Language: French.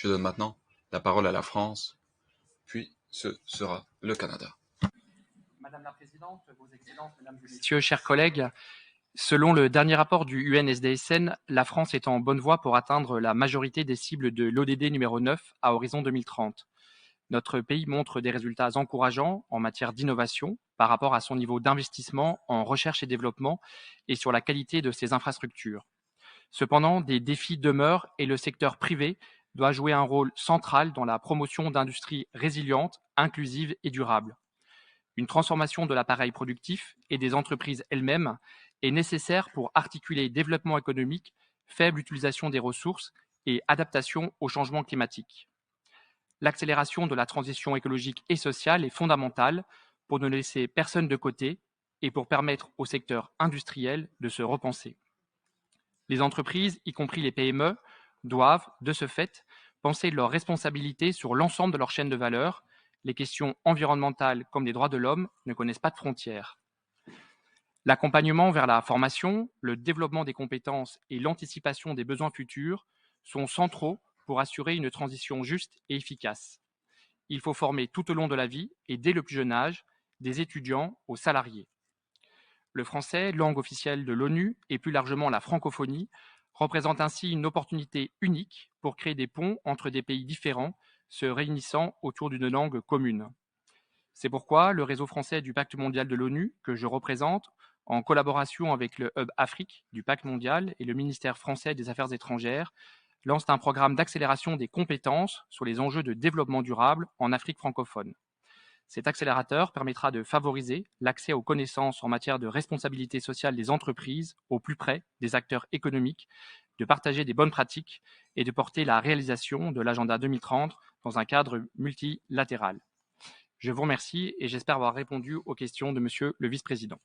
Je donne maintenant la parole à la France, puis ce sera le Canada. Madame la Présidente, Vos Excellences, Mesdames et Messieurs, chers collègues, selon le dernier rapport du UNSDSN, la France est en bonne voie pour atteindre la majorité des cibles de l'ODD numéro 9 à horizon 2030. Notre pays montre des résultats encourageants en matière d'innovation par rapport à son niveau d'investissement en recherche et développement et sur la qualité de ses infrastructures. Cependant, des défis demeurent et le secteur privé doit jouer un rôle central dans la promotion d'industries résilientes, inclusives et durables. Une transformation de l'appareil productif et des entreprises elles-mêmes est nécessaire pour articuler développement économique, faible utilisation des ressources et adaptation au changement climatique. L'accélération de la transition écologique et sociale est fondamentale pour ne laisser personne de côté et pour permettre au secteur industriel de se repenser. Les entreprises, y compris les PME, doivent, de ce fait, penser leurs responsabilités sur l'ensemble de leur chaîne de valeur. Les questions environnementales comme les droits de l'homme ne connaissent pas de frontières. L'accompagnement vers la formation, le développement des compétences et l'anticipation des besoins futurs sont centraux pour assurer une transition juste et efficace. Il faut former tout au long de la vie et dès le plus jeune âge, des étudiants aux salariés. Le français, langue officielle de l'ONU et plus largement la francophonie, représente ainsi une opportunité unique pour créer des ponts entre des pays différents se réunissant autour d'une langue commune. C'est pourquoi le réseau français du Pacte mondial de l'ONU, que je représente, en collaboration avec le Hub Afrique du Pacte mondial et le ministère français des Affaires étrangères, lance un programme d'accélération des compétences sur les enjeux de développement durable en Afrique francophone. Cet accélérateur permettra de favoriser l'accès aux connaissances en matière de responsabilité sociale des entreprises au plus près des acteurs économiques, de partager des bonnes pratiques et de porter la réalisation de l'agenda 2030 dans un cadre multilatéral. Je vous remercie et j'espère avoir répondu aux questions de Monsieur le Vice-président.